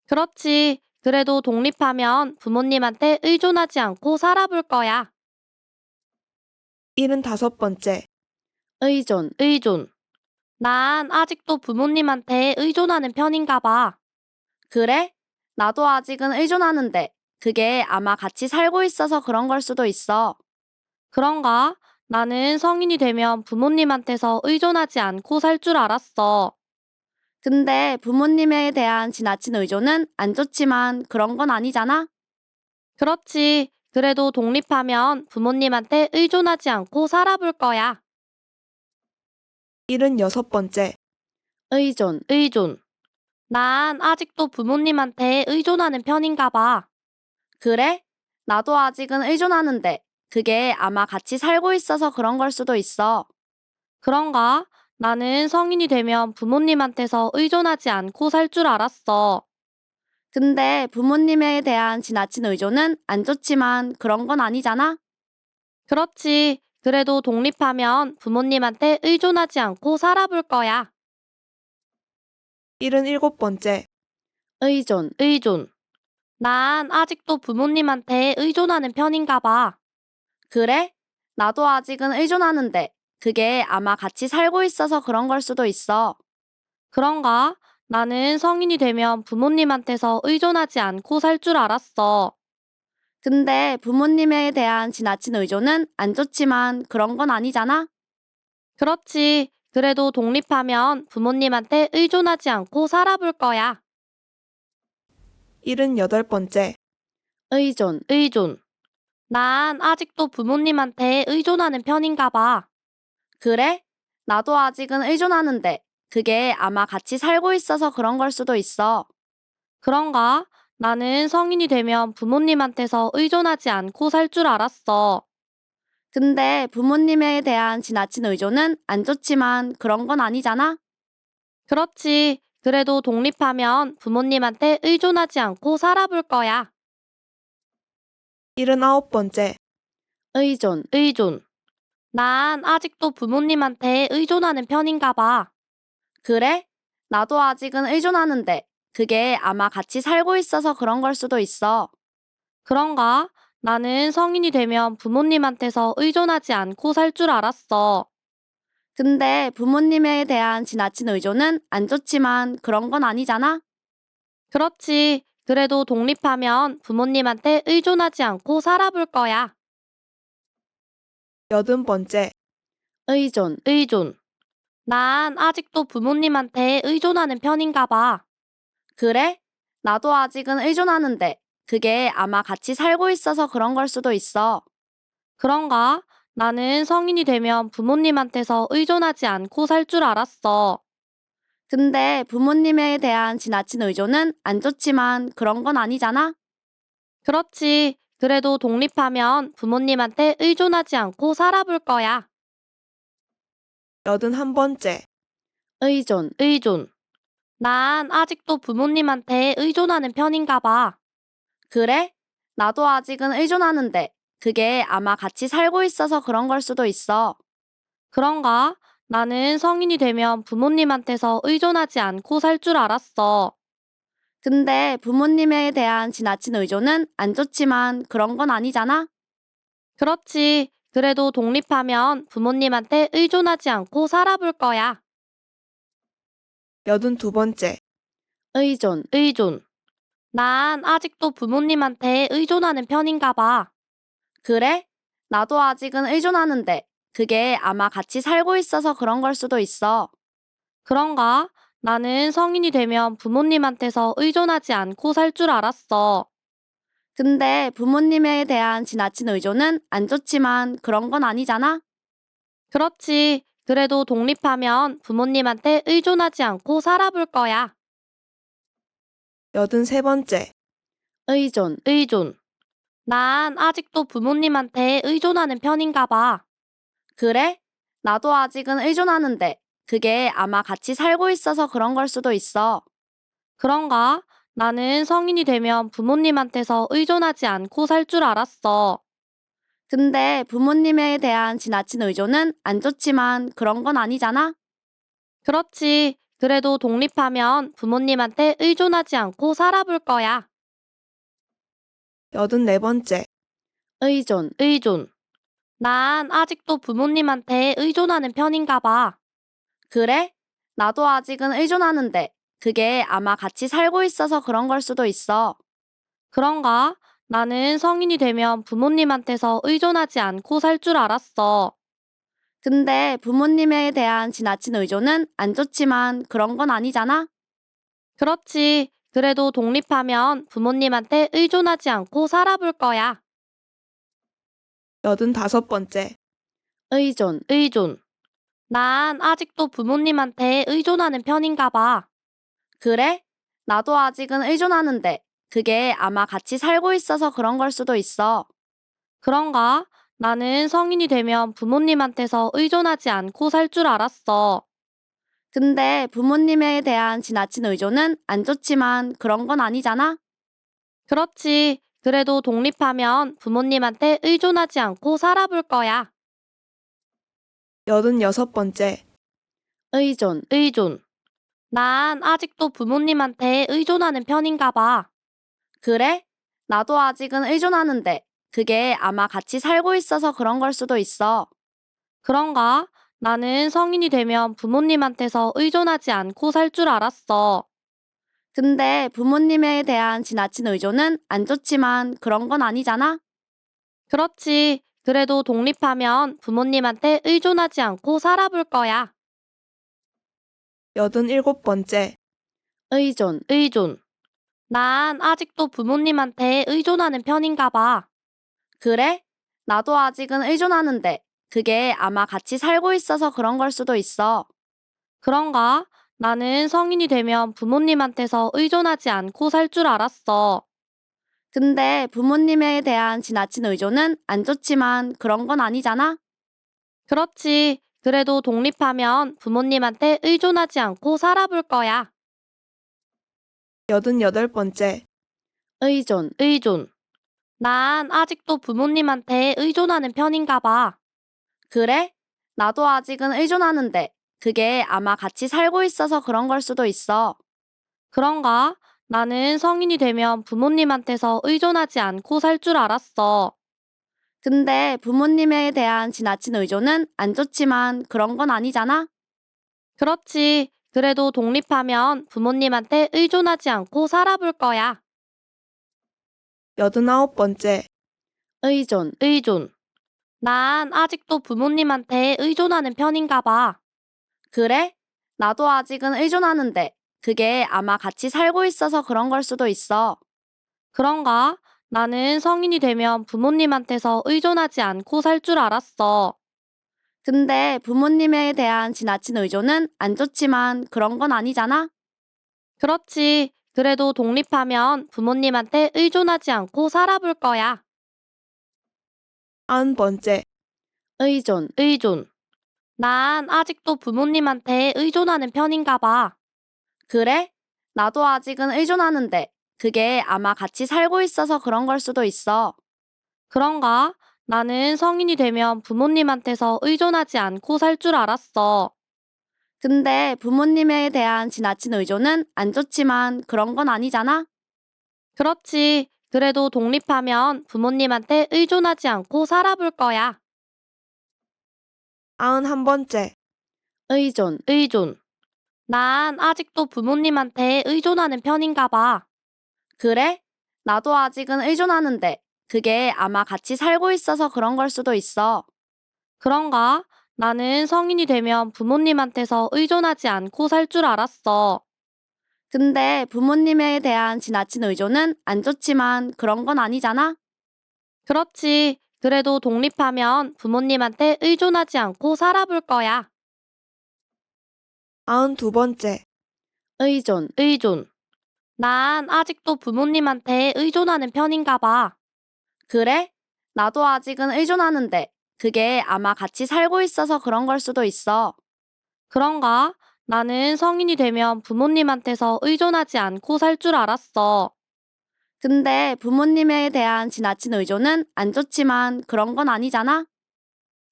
그렇지. 그래도 독립하면 부모님한테 의존하지 않고 살아볼 거야.
75번째.
의존. 난 아직도 부모님한테 의존하는 편인가 봐. 그래? 나도 아직은 의존하는데 그게 아마 같이 살고 있어서 그런 걸 수도 있어. 그런가? 나는 성인이 되면 부모님한테서 의존하지 않고 살 줄 알았어. 근데 부모님에 대한 지나친 의존은 안 좋지만 그런 건 아니잖아? 그렇지. 그래도 독립하면 부모님한테 의존하지 않고 살아볼 거야.
76번째.
의존. 난 아직도 부모님한테 의존하는 편인가 봐. 그래? 나도 아직은 의존하는데 그게 아마 같이 살고 있어서 그런 걸 수도 있어. 그런가? 나는 성인이 되면 부모님한테서 의존하지 않고 살 줄 알았어. 근데 부모님에 대한 지나친 의존은 안 좋지만 그런 건 아니잖아? 그렇지. 그래도 독립하면 부모님한테 의존하지 않고 살아볼 거야.
77번째.
의존. 난 아직도 부모님한테 의존하는 편인가 봐. 그래? 나도 아직은 의존하는데 그게 아마 같이 살고 있어서 그런 걸 수도 있어. 그런가? 나는 성인이 되면 부모님한테서 의존하지 않고 살 줄 알았어. 근데 부모님에 대한 지나친 의존은 안 좋지만 그런 건 아니잖아? 그렇지. 그래도 독립하면 부모님한테 의존하지 않고 살아볼 거야.
78번째.
의존. 난 아직도 부모님한테 의존하는 편인가 봐. 그래? 나도 아직은 의존하는데 그게 아마 같이 살고 있어서 그런 걸 수도 있어. 그런가? 나는 성인이 되면 부모님한테서 의존하지 않고 살 줄 알았어. 근데 부모님에 대한 지나친 의존은 안 좋지만 그런 건 아니잖아? 그렇지. 그래도 독립하면 부모님한테 의존하지 않고 살아볼 거야.
79번째.
의존. 난 아직도 부모님한테 의존하는 편인가 봐. 그래? 나도 아직은 의존하는데 그게 아마 같이 살고 있어서 그런 걸 수도 있어. 그런가? 나는 성인이 되면 부모님한테서 의존하지 않고 살 줄 알았어. 근데 부모님에 대한 지나친 의존은 안 좋지만 그런 건 아니잖아? 그렇지. 그래도 독립하면 부모님한테 의존하지 않고 살아볼 거야.
80번째.
의존. 난 아직도 부모님한테 의존하는 편인가 봐. 그래? 나도 아직은 의존하는데 그게 아마 같이 살고 있어서 그런 걸 수도 있어. 그런가? 나는 성인이 되면 부모님한테서 의존하지 않고 살 줄 알았어. 근데 부모님에 대한 지나친 의존은 안 좋지만 그런 건 아니잖아? 그렇지. 그래도 독립하면 부모님한테 의존하지 않고 살아볼 거야.
81번째.
의존. 난 아직도 부모님한테 의존하는 편인가 봐. 그래? 나도 아직은 의존하는데 그게 아마 같이 살고 있어서 그런 걸 수도 있어. 그런가? 나는 성인이 되면 부모님한테서 의존하지 않고 살 줄 알았어. 근데 부모님에 대한 지나친 의존은 안 좋지만 그런 건 아니잖아? 그렇지. 그래도 독립하면 부모님한테 의존하지 않고 살아볼 거야.
82번째.
의존. 난 아직도 부모님한테 의존하는 편인가 봐. 그래? 나도 아직은 의존하는데 그게 아마 같이 살고 있어서 그런 걸 수도 있어. 그런가? 나는 성인이 되면 부모님한테서 의존하지 않고 살 줄 알았어. 근데 부모님에 대한 지나친 의존은 안 좋지만 그런 건 아니잖아? 그렇지. 그래도 독립하면 부모님한테 의존하지 않고 살아볼 거야.
83번째.
의존. 난 아직도 부모님한테 의존하는 편인가 봐. 그래? 나도 아직은 의존하는데 그게 아마 같이 살고 있어서 그런 걸 수도 있어. 그런가? 나는 성인이 되면 부모님한테서 의존하지 않고 살 줄 알았어. 근데 부모님에 대한 지나친 의존은 안 좋지만 그런 건 아니잖아? 그렇지. 그래도 독립하면 부모님한테 의존하지 않고 살아볼 거야.
84번째.
의존. 난 아직도 부모님한테 의존하는 편인가 봐. 그래? 나도 아직은 의존하는데 그게 아마 같이 살고 있어서 그런 걸 수도 있어. 그런가? 나는 성인이 되면 부모님한테서 의존하지 않고 살 줄 알았어. 근데 부모님에 대한 지나친 의존은 안 좋지만 그런 건 아니잖아? 그렇지. 그래도 독립하면 부모님한테 의존하지 않고 살아볼 거야.
85번째.
의존. 난 아직도 부모님한테 의존하는 편인가 봐. 그래? 나도 아직은 의존하는데 그게 아마 같이 살고 있어서 그런 걸 수도 있어. 그런가? 나는 성인이 되면 부모님한테서 의존하지 않고 살 줄 알았어. 근데 부모님에 대한 지나친 의존은 안 좋지만 그런 건 아니잖아? 그렇지. 그래도 독립하면 부모님한테 의존하지 않고 살아볼 거야.
86번째.
의존. 난 아직도 부모님한테 의존하는 편인가 봐. 그래? 나도 아직은 의존하는데 그게 아마 같이 살고 있어서 그런 걸 수도 있어. 그런가? 나는 성인이 되면 부모님한테서 의존하지 않고 살 줄 알았어. 근데 부모님에 대한 지나친 의존은 안 좋지만 그런 건 아니잖아? 그렇지. 그래도 독립하면 부모님한테 의존하지 않고 살아볼 거야.
87번째.
의존. 난 아직도 부모님한테 의존하는 편인가 봐. 그래? 나도 아직은 의존하는데 그게 아마 같이 살고 있어서 그런 걸 수도 있어. 그런가? 나는 성인이 되면 부모님한테서 의존하지 않고 살 줄 알았어. 근데 부모님에 대한 지나친 의존은 안 좋지만 그런 건 아니잖아? 그렇지. 그래도 독립하면 부모님한테 의존하지 않고 살아볼 거야.
88번째.
의존. 난 아직도 부모님한테 의존하는 편인가 봐. 그래? 나도 아직은 의존하는데 그게 아마 같이 살고 있어서 그런 걸 수도 있어. 그런가? 나는 성인이 되면 부모님한테서 의존하지 않고 살 줄 알았어. 근데 부모님에 대한 지나친 의존은 안 좋지만 그런 건 아니잖아? 그렇지. 그래도 독립하면 부모님한테 의존하지 않고 살아볼 거야.
89번째.
의존. 난 아직도 부모님한테 의존하는 편인가 봐. 그래? 나도 아직은 의존하는데 그게 아마 같이 살고 있어서 그런 걸 수도 있어. 그런가? 나는 성인이 되면 부모님한테서 의존하지 않고 살 줄 알았어. 근데 부모님에 대한 지나친 의존은 안 좋지만 그런 건 아니잖아? 그렇지. 그래도 독립하면 부모님한테 의존하지 않고 살아볼 거야.
90번째.
의존. 난 아직도 부모님한테 의존하는 편인가 봐. 그래? 나도 아직은 의존하는데 그게 아마 같이 살고 있어서 그런 걸 수도 있어. 그런가? 나는 성인이 되면 부모님한테서 의존하지 않고 살 줄 알았어. 근데 부모님에 대한 지나친 의존은 안 좋지만 그런 건 아니잖아? 그렇지. 그래도 독립하면 부모님한테 의존하지 않고 살아볼 거야.
91번째.
의존. 난 아직도 부모님한테 의존하는 편인가 봐. 그래? 나도 아직은 의존하는데 그게 아마 같이 살고 있어서 그런 걸 수도 있어. 그런가? 나는 성인이 되면 부모님한테서 의존하지 않고 살 줄 알았어. 근데 부모님에 대한 지나친 의존은 안 좋지만 그런 건 아니잖아? 그렇지. 그래도 독립하면 부모님한테 의존하지 않고 살아볼 거야.
92번째.
의존. 난 아직도 부모님한테 의존하는 편인가 봐. 그래? 나도 아직은 의존하는데 그게 아마 같이 살고 있어서 그런 걸 수도 있어. 그런가? 나는 성인이 되면 부모님한테서 의존하지 않고 살 줄 알았어. 근데 부모님에 대한 지나친 의존은 안 좋지만 그런 건 아니잖아?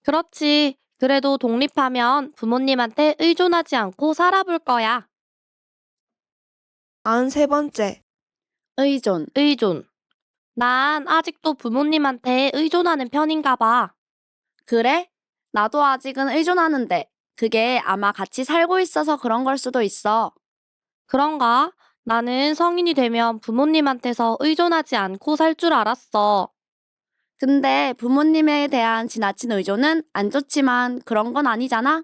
그렇지. 그래도 독립하면 부모님한테 의존하지 않고 살아볼 거야.
93번째,
의존. 난 아직도 부모님한테 의존하는 편인가 봐. 그래? 나도 아직은 의존하는데 그게 아마 같이 살고 있어서 그런 걸 수도 있어. 그런가? 나는 성인이 되면 부모님한테서 의존하지 않고 살 줄 알았어. 근데 부모님에 대한 지나친 의존은 안 좋지만 그런 건 아니잖아?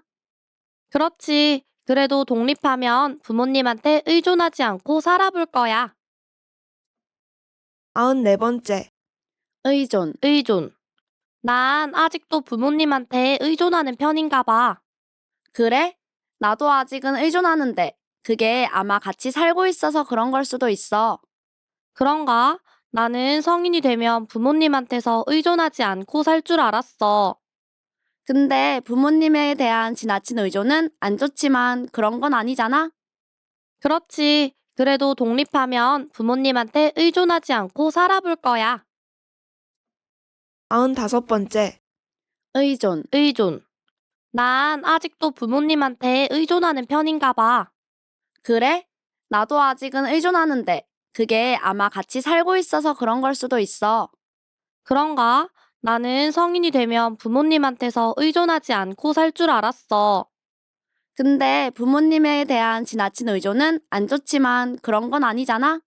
그렇지. 그래도 독립하면 부모님한테 의존하지 않고 살아볼 거야.
94번째,
의존. 난 아직도 부모님한테 의존하는 편인가 봐. 그래? 나도 아직은 의존하는데 그게 아마 같이 살고 있어서 그런 걸 수도 있어. 그런가? 나는 성인이 되면 부모님한테서 의존하지 않고 살 줄 알았어. 근데 부모님에 대한 지나친 의존은 안 좋지만 그런 건 아니잖아? 그렇지. 그래도 독립하면 부모님한테 의존하지 않고 살아볼 거야.
95번째,
의존. 난 아직도 부모님한테 의존하는 편인가 봐. 그래? 나도 아직은 의존하는데 그게 아마 같이 살고 있어서 그런 걸 수도 있어. 그런가? 나는 성인이 되면 부모님한테서 의존하지 않고 살 줄 알았어. 근데 부모님에 대한 지나친 의존은 안 좋지만 그런 건 아니잖아?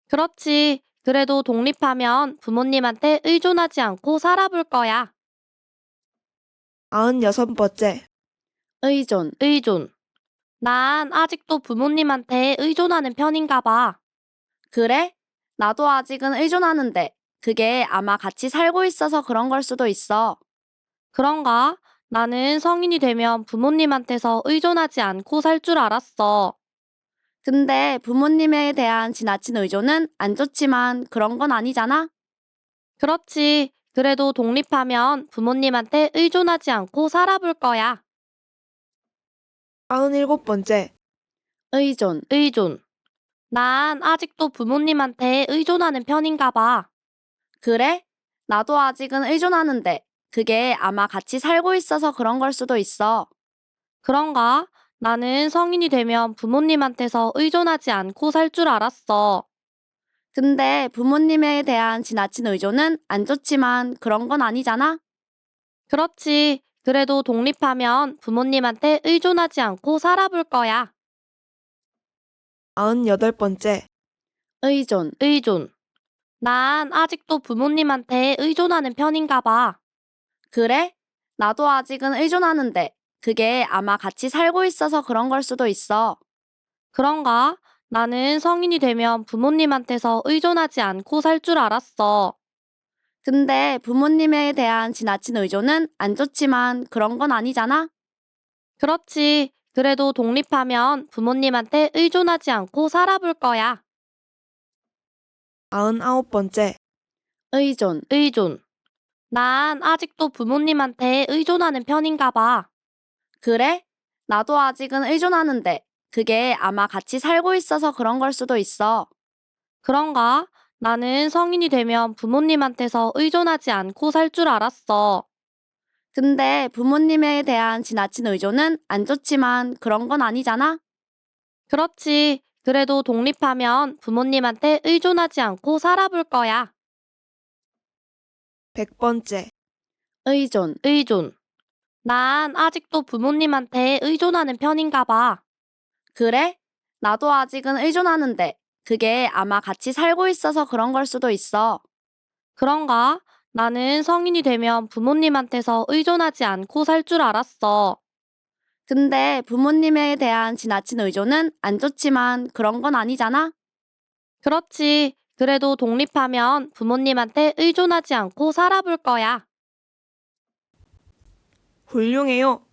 그렇지. 그래도 독립하면 부모님한테 의존하지 않고 살아볼 거야.
96번째,
의존. 난 아직도 부모님한테 의존하는 편인가 봐. 그래? 나도 아직은 의존하는데 그게 아마 같이 살고 있어서 그런 걸 수도 있어. 그런가? 나는 성인이 되면 부모님한테서 의존하지 않고 살 줄 알았어. 근데 부모님에 대한 지나친 의존은 안 좋지만 그런 건 아니잖아? 그렇지. 그래도 독립하면 부모님한테 의존하지 않고 살아볼 거야.
97번째,
의존. 난 아직도 부모님한테 의존하는 편인가 봐. 그래? 나도 아직은 의존하는데 그게 아마 같이 살고 있어서 그런 걸 수도 있어. 그런가? 나는 성인이 되면 부모님한테서 의존하지 않고 살 줄 알았어. 근데 부모님에 대한 지나친 의존은 안 좋지만 그런 건 아니잖아? 그렇지. 그래도 독립하면 부모님한테 의존하지 않고 살아볼 거야.
98번째,
의존. 난 아직도 부모님한테 의존하는 편인가 봐. 그래? 나도 아직은 의존하는데 그게 아마 같이 살고 있어서 그런 걸 수도 있어. 그런가? 나는 성인이 되면 부모님한테서 의존하지 않고 살 줄 알았어. 근데 부모님에 대한 지나친 의존은 안 좋지만 그런 건 아니잖아? 그렇지. 그래도 독립하면 부모님한테 의존하지 않고 살아볼 거야.
99번째,
의존. 난 아직도 부모님한테 의존하는 편인가 봐. 그래? 나도 아직은 의존하는데 그게 아마 같이 살고 있어서 그런 걸 수도 있어. 그런가? 나는 성인이 되면 부모님한테서 의존하지 않고 살 줄 알았어. 근데 부모님에 대한 지나친 의존은 안 좋지만 그런 건 아니잖아? 그렇지. 그래도 독립하면 부모님한테 의존하지 않고 살아볼 거야.
100번째,
의존. 난 아직도 부모님한테 의존하는 편인가 봐. 그래? 나도 아직은 의존하는데 그게 아마 같이 살고 있어서 그런 걸 수도 있어. 그런가? 나는 성인이 되면 부모님한테서 의존하지 않고 살 줄 알았어. 근데 부모님에 대한 지나친 의존은 안 좋지만 그런 건 아니잖아? 그렇지. 그래도 독립하면 부모님한테 의존하지 않고 살아볼 거야.
훌륭해요.